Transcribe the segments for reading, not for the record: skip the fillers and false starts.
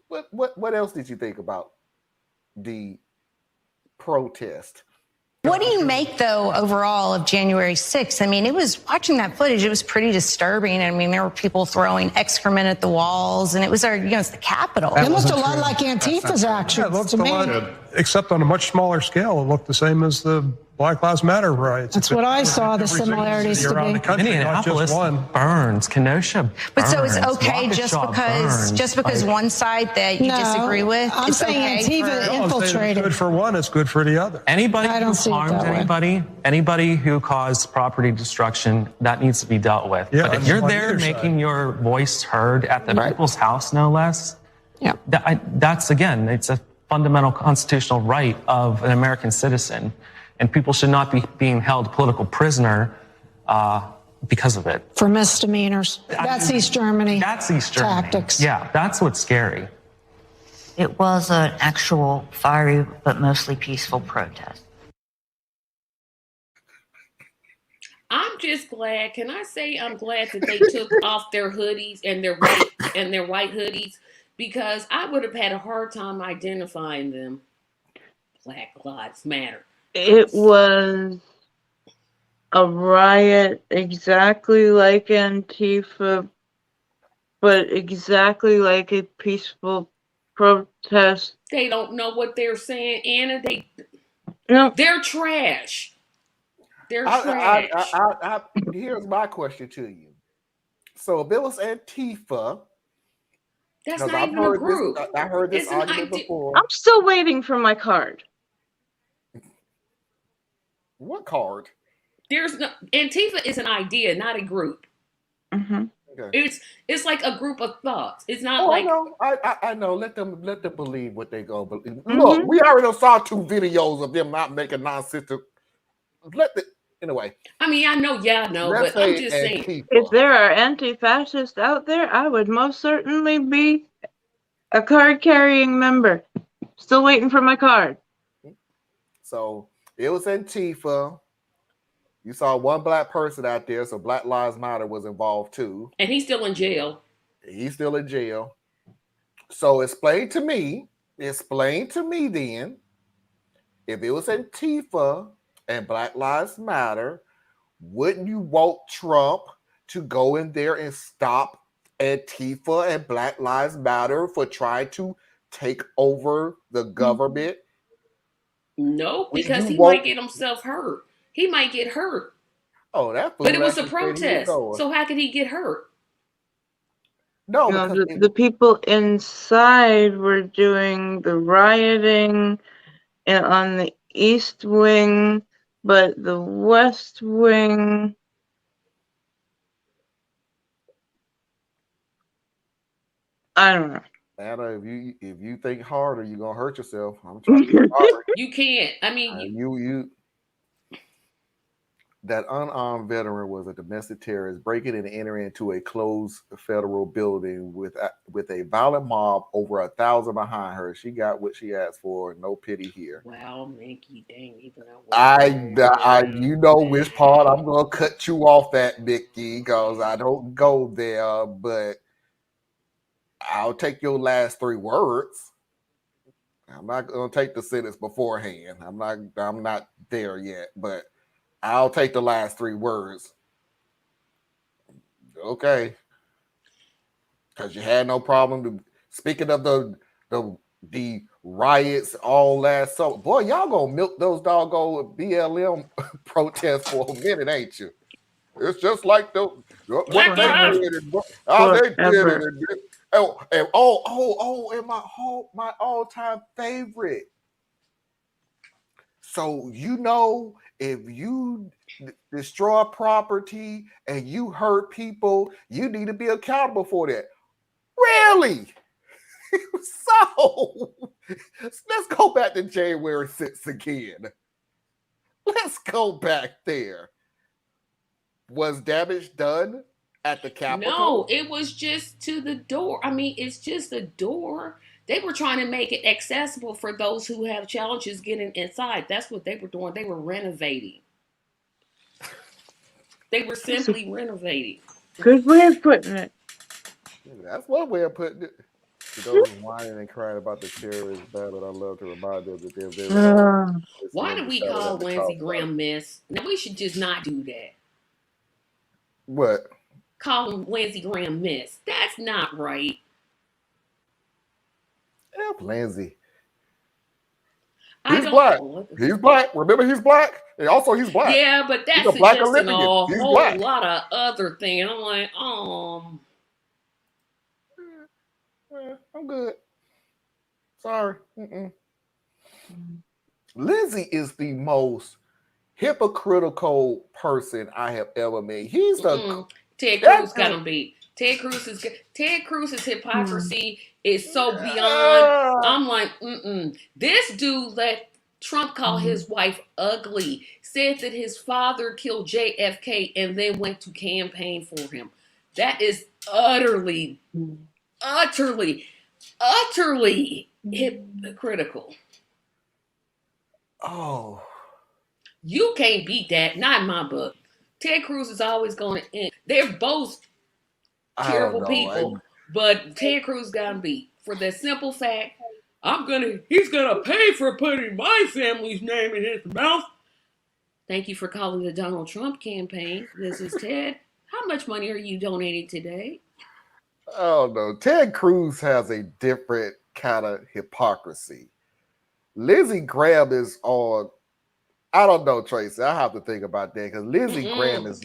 What else did you think about the protest? What do you make, though, overall of January 6th? I mean, watching that footage, it was pretty disturbing. I mean, there were people throwing excrement at the walls, and it was it's the Capitol. It looked a lot like Antifa's actions. Yeah, it looked a lot, except on a much smaller scale. It looked the same as the Black Lives Matter riots. That's what I saw, the similarities to be. Minneapolis burns, Kenosha burns. But so it's okay just because one side that you disagree with? I'm saying Antifa infiltrated. It's good for one, it's good for the other. Anybody who harmed anybody who caused property destruction, that needs to be dealt with. Yeah, but if you're there making your voice heard at the people's house, no less, that's, again, it's a fundamental constitutional right of an American citizen. And people should not be being held political prisoner because of it. For misdemeanors. That's East Germany. That's East Germany. Tactics. Yeah, that's what's scary. It was an actual fiery but mostly peaceful protest. I'm just glad. Can I say I'm glad that they took off their hoodies and their white hoodies, because I would have had a hard time identifying them. Black Lives Matter. It was a riot exactly like Antifa, but exactly like a peaceful protest. They don't know what they're saying, Anna. They're trash. They're trash. Here's my question to you. So if it was Antifa, that's not even a group. I heard this argument before. I'm still waiting for my card. What card? Antifa is an idea, not a group. Mm-hmm. Okay. It's like a group of thoughts. It's not like I know. Let them believe what they go believe. Mm-hmm. Look, we already saw 2 videos of them not making nonsense. Anyway. I mean, I know, but I'm just saying. If there are anti-fascists out there, I would most certainly be a card-carrying member. Still waiting for my card. So it was Antifa. You saw one black person out there, so Black Lives Matter was involved too. And he's still in jail. So explain to me then, if it was Antifa and Black Lives Matter, wouldn't you want Trump to go in there and stop Antifa and Black Lives Matter for trying to take over the government? No, because he might get himself hurt. He might get hurt. Oh, but it was a protest. So how could he get hurt? No, the people inside were doing the rioting on the East Wing, but the West Wing, I don't know. Anna, if you think harder, you're gonna hurt yourself. I'm trying to think harder. You can't. I mean, you that unarmed veteran was a domestic terrorist breaking and entering into a closed federal building with a violent mob, over 1,000 behind her. She got what she asked for. No pity here. Wow, Mickey, dang, even I you know which part I'm gonna cut you off at, Mickey, because I don't go there, but I'll take your last 3 words. I'm not gonna take the sentence beforehand. I'm not there yet, but I'll take the last 3 words. Okay. Because you had no problem. Speaking of the riots all last summer, boy, y'all gonna milk those doggone BLM protests for a minute, ain't you? It's just like what they did. How they did it. And my all-time favorite. So if you destroy property and you hurt people, you need to be accountable for that. Really? So let's go back to January 6th again. Let's go back there. Was damage done at the Capitol? No, it was just to the door. I mean, it's just a door. They were trying to make it accessible for those who have challenges getting inside. That's what they were doing. They were renovating. They were simply renovating. Good way of putting it. That's one way of putting it. To those whining and crying about the terrorist battle, I love to remind them that they're very Why do we call Lindsey Graham Miss? Now we should just not do that. What? Call him Lindsey Graham Miss. That's not right. F Lindsey. I He's don't black. know. He's black. Remember, he's black. And also, he's black. Yeah, but that's He's a black suggesting a Olympian. He's whole black. lot of other things. I'm like, I'm good. Sorry. Lindsey is the most hypocritical person I have ever met. He's the Ted Cruz gotta be. Ted Cruz's hypocrisy is so beyond. I'm like, This dude let Trump call his wife ugly, said that his father killed JFK, and then went to campaign for him. That is utterly hypocritical. Oh. You can't beat that. Not in my book. Ted Cruz is always going to end. They're both terrible people, but Ted Cruz got to beat for the simple fact he's gonna pay for putting my family's name in his mouth. Thank you for calling the Donald Trump campaign. This is Ted. How much money are you donating today? Oh no, Ted Cruz has a different kind of hypocrisy. Lindsey Graham is on. I don't know, Tracy. I have to think about that because Lindsey Graham is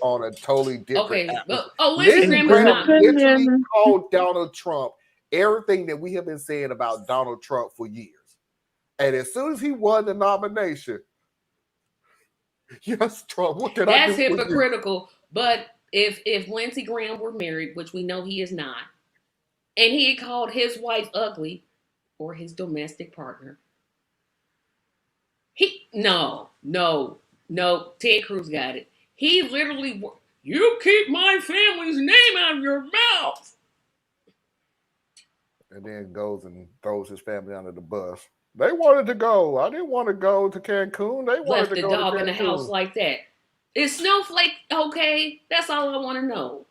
on a totally different. Lindsey Graham literally called Donald Trump everything that we have been saying about Donald Trump for years, and as soon as he won the nomination, yes, Trump. What did I do? That's hypocritical. But if Lindsey Graham were married, which we know he is not, and he had called his wife ugly or his domestic partner. No, Ted Cruz got it. He literally, you keep my family's name out of your mouth. And then goes and throws his family under the bus. They wanted to go. I didn't want to go to Cancun. They wanted to go to Cancun. Left the dog in the house like that. Is Snowflake okay? That's all I want to know.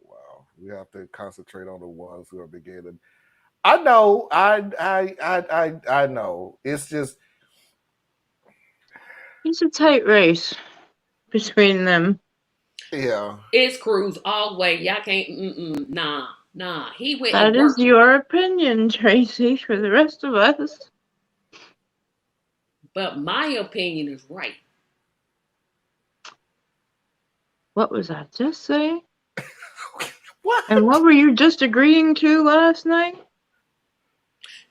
Wow. We have to concentrate on the ones who are beginning. I know. I know. It's just. It's a tight race between them. Yeah. It's Cruz all the way. Y'all can't. Nah. He went. That is your opinion, Tracy. For the rest of us. But my opinion is right. What was I just saying? What? And what were you just agreeing to last night?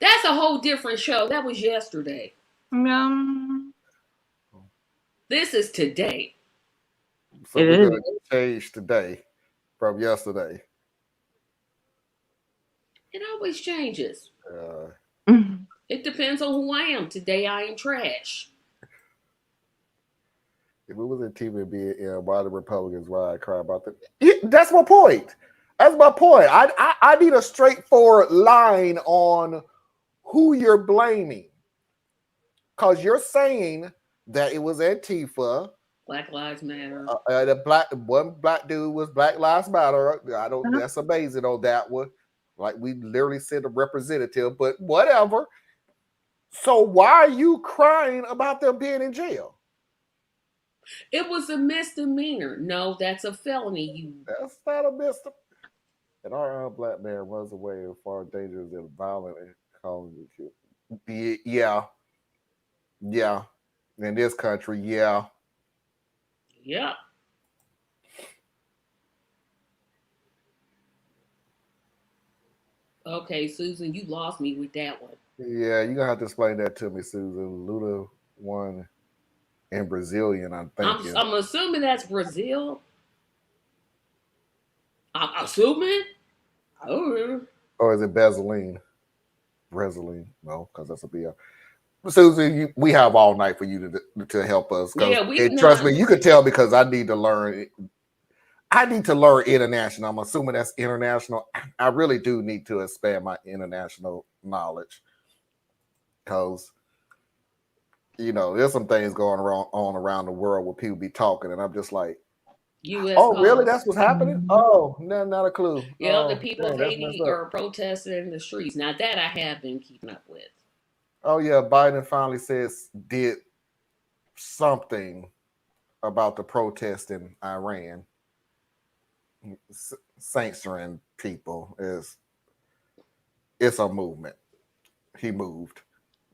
That's a whole different show. That was yesterday. This is today. So we're going to change today from yesterday. It always changes. It depends on who I am. Today I am trash. If it was in TV, why the Republicans, why I cry about that? Yeah, that's my point. I need a straightforward line on who you're blaming. Because you're saying that it was Antifa. Black Lives Matter. One black dude was Black Lives Matter. That's amazing on that one. Like we literally sent a representative, but whatever. So why are you crying about them being in jail? It was a misdemeanor. No, that's a felony. That's not a misdemeanor. And our black man runs away as far dangerous and violent and calling you. Yeah. In this country, yeah. Yeah. Okay, Susan, you lost me with that one. Yeah, you're gonna have to explain that to me, Susan. Luda won in Brazilian, I'm thinking. I'm assuming that's Brazil. I'm assuming. Oh. Or is it Vaseline? Vaseline? No, because that's a BL. Susan, we have all night for you to help us. Yeah, trust me, you can tell because I need to learn. I need to learn international. I'm assuming that's international. I really do need to expand my international knowledge because, there's some things going on around the world where people be talking, and I'm just like, U.S. Oh, really? cause. That's what's happening? Oh, no, not a clue. Yeah, the Oh, people of dang, that's messed Haiti up. are protesting in the streets. Now that I have been keeping up with. Oh, yeah, Biden finally did something about the protest in Iran. Censoring people it's a movement. He moved.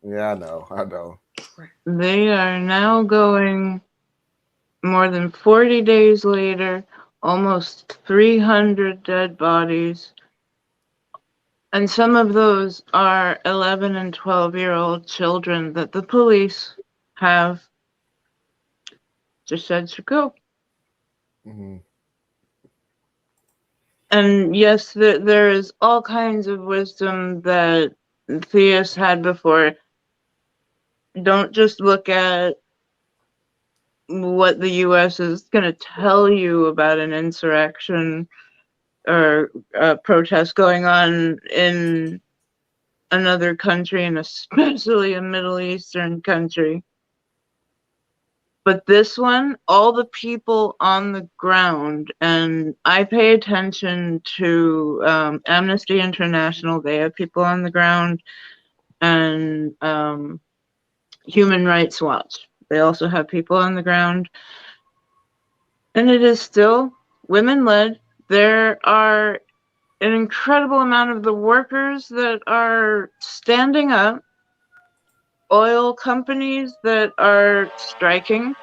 Yeah, I know. They are now going more than 40 days later, almost 300 dead bodies. And some of those are 11 and 12-year-old children that the police have just said to go. Mm-hmm. And yes, there is all kinds of wisdom that theists had before. Don't just look at what the U.S. is going to tell you about an insurrection or a protest going on in another country, and especially a Middle Eastern country. But this one, all the people on the ground, and I pay attention to Amnesty International. They have people on the ground, and Human Rights Watch. They also have people on the ground. And it is still women-led. There are an incredible amount of the workers that are standing up, oil companies that are striking.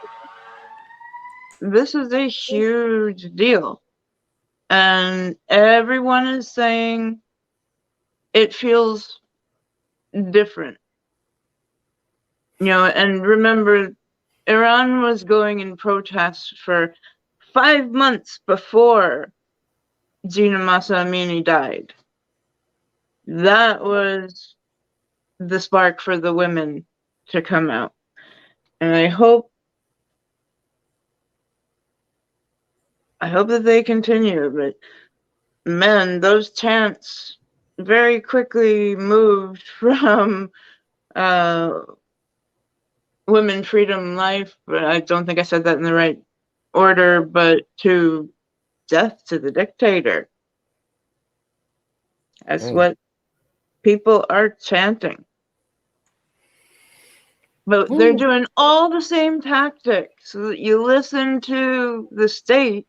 This is a huge deal. And everyone is saying it feels different. And remember, Iran was going in protest for 5 months before Gina Masa Amini died. That was the spark for the women to come out. And I hope that they continue, but man, those chants very quickly moved from women, freedom, life, but I don't think I said that in the right order, but to death to the dictator. That's what people are chanting. But they're doing all the same tactics. So you listen to the state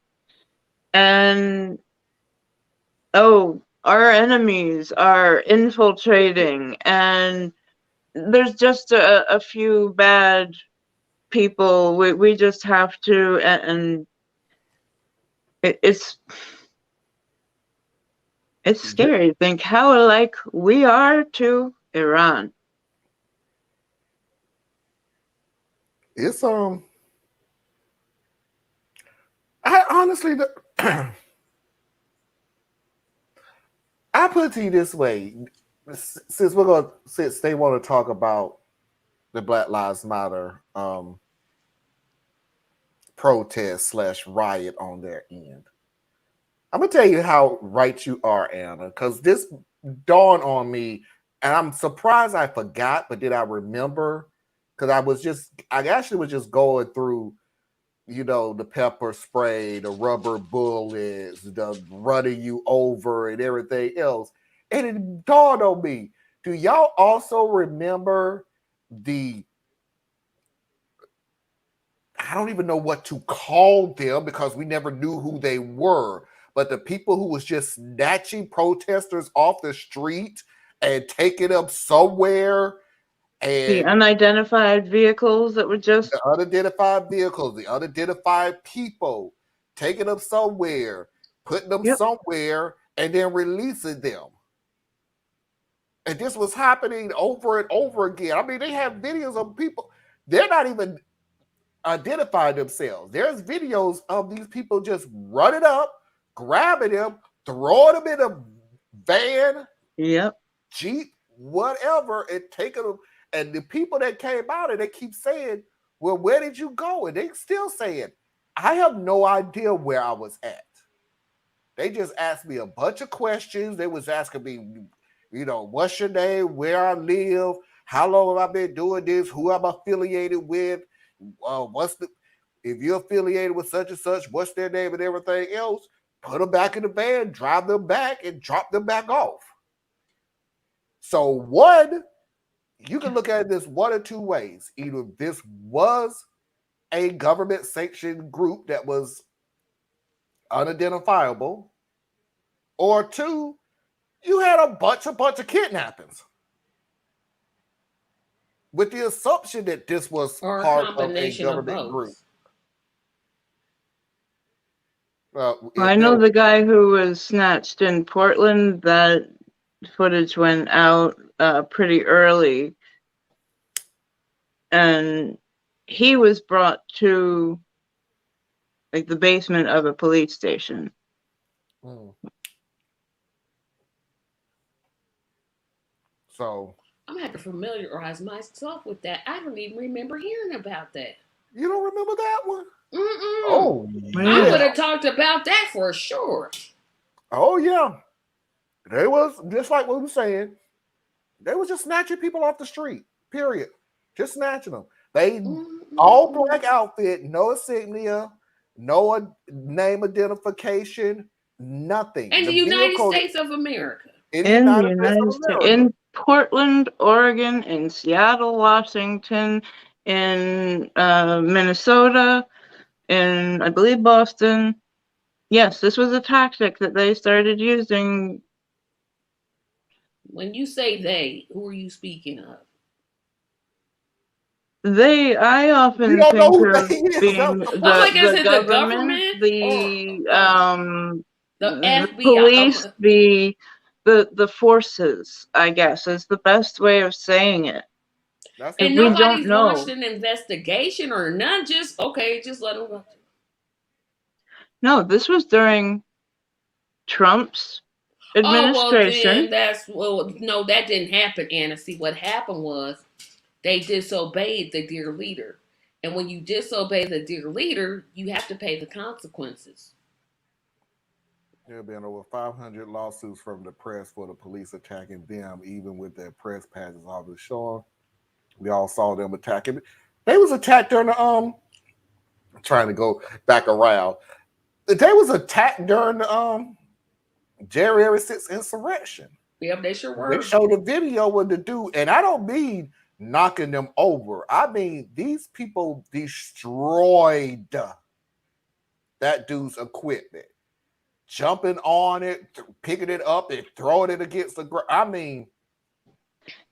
and, oh, our enemies are infiltrating, and there's just a few bad people. We just have to, and it's scary to think how alike we are to Iran. It's I honestly I put it to you this way, since they want to talk about the Black Lives Matter protest / riot on their end. I'm gonna tell you how right you are, Anna, because this dawned on me, and I'm surprised I forgot, but did I remember? Because I actually was just going through, the pepper spray, the rubber bullets, the running you over, and everything else. And it dawned on me, do y'all also remember I don't even know what to call them because we never knew who they were, but the people who was just snatching protesters off the street and taking them somewhere, and the unidentified vehicles that were just the unidentified vehicles, the unidentified people, taking them somewhere, putting them somewhere, and then releasing them. And this was happening over and over again. I mean, they have videos of people, they're not even identify themselves. There's videos of these people just running up, grabbing them, throwing them in a van, Jeep, whatever, and taking them. And the people that came out and they keep saying, well, where did you go? And they still saying, I have no idea where I was at. They just asked me a bunch of questions. They was asking me, what's your name, where I live, how long have I been doing this, who I'm affiliated with, If you're affiliated with such and such, what's their name and everything else, put them back in the van, drive them back, and drop them back off. So one, you can look at this one or two ways. Either this was a government-sanctioned group that was unidentifiable, or two, you had a bunch of kidnappings with the assumption that this was or part a of a combination of government both. group. I know the guy who was snatched in Portland. That footage went out pretty early, and he was brought to like the basement of a police station. So I'm gonna have to familiarize myself with that. I don't even remember hearing about that. You don't remember that one? Oh, yeah. I would have talked about that for sure. Oh yeah, they was just like what we were saying. They was just snatching people off the street. Period. Just snatching them. They all black outfit, no insignia, no name identification, nothing. In the United States of America. In the United States, in Portland, Oregon, in Seattle, Washington, in Minnesota, in I believe Boston. Yes, this was a tactic that they started using. When you say they, who are you speaking of? They, I often think of being the government, the the FBI, police, the forces, I guess, is the best way of saying it. And we nobody's don't know. launched an investigation or none. Just okay, just let them go. No, this was during Trump's administration. No, that didn't happen, Anna. See, what happened was they disobeyed the dear leader. And when you disobey the dear leader, you have to pay the consequences. There have been over 500 lawsuits from the press for the police attacking them, even with their press passes already showing. We all saw them attacking. They was attacked during the I'm trying to go back around. They was attacked during the January 6th insurrection. Yep, they sure were. They showed a video with the dude, and I don't mean knocking them over. I mean, these people destroyed that dude's equipment, jumping on it, picking it up, and throwing it against the ground. I mean,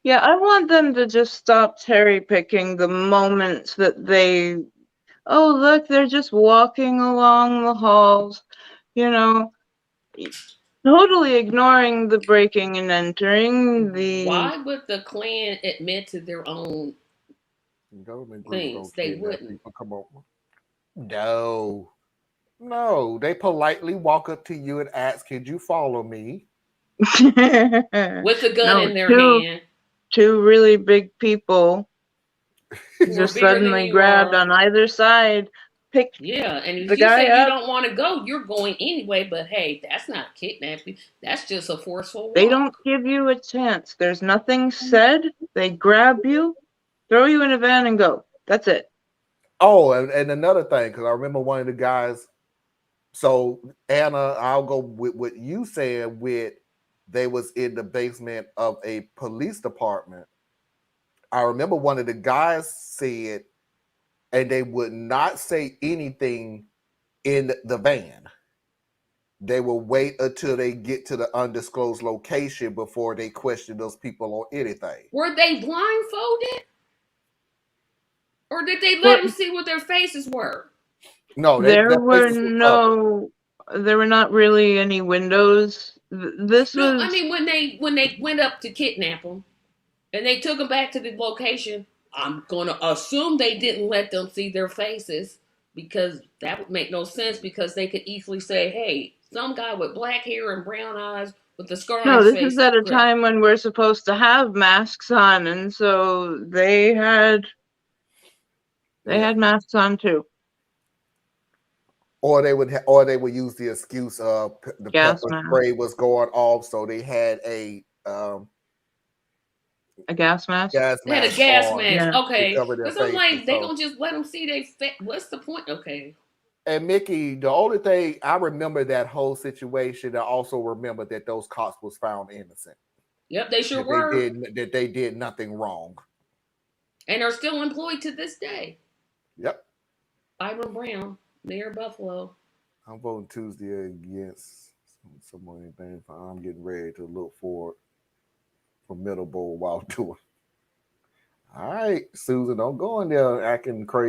yeah, I want them to just stop cherry picking the moments that they, oh, look, they're just walking along the halls, you know, totally ignoring the breaking and entering. Why would the Klan admit to their own things? They wouldn't. Come on. No, they politely walk up to you and ask, "Could you follow me?" With a gun in their hand. Two really big people just suddenly grabbed on either side. Picked and if the you guy say up. You don't want to go, you're going anyway. But hey, that's not kidnapping. That's just a forceful walk. They don't give you a chance. There's nothing said. They grab you, throw you in a van, and go. That's it. Oh, and another thing, because I remember one of the guys. So Anna, I'll go with what you said. With they was in the basement of a police department. I remember one of the guys said, and they would not say anything in the van. They will wait until they get to the undisclosed location before they question those people on anything. Were they blindfolded? Or did they let them see what their faces were? No, there were not really any windows. I mean, when they went up to kidnap them and they took them back to the location, I'm going to assume they didn't let them see their faces, because that would make no sense, because they could easily say, hey, some guy with black hair and brown eyes with the scar on his face. No, this is at a time when we're supposed to have masks on, and so they had masks on too. Or they would use the excuse of the pepper spray was going off, so they had a A gas mask? Gas They had a mask gas on mask. Yeah. to Okay. cover their Because I'm faces. like, they So- gonna just let them see they fat. What's the point? Okay. And Mickey, the only thing I remember that whole situation, I also remember that those cops was found innocent. Yep, they sure That were. they did nothing wrong. And are still employed to this day. Yep. Byron Brown, Mayor of Buffalo. I'm voting Tuesday against someone. I'm getting ready to look for formidable while doing. All right, Susan, don't go in there acting crazy.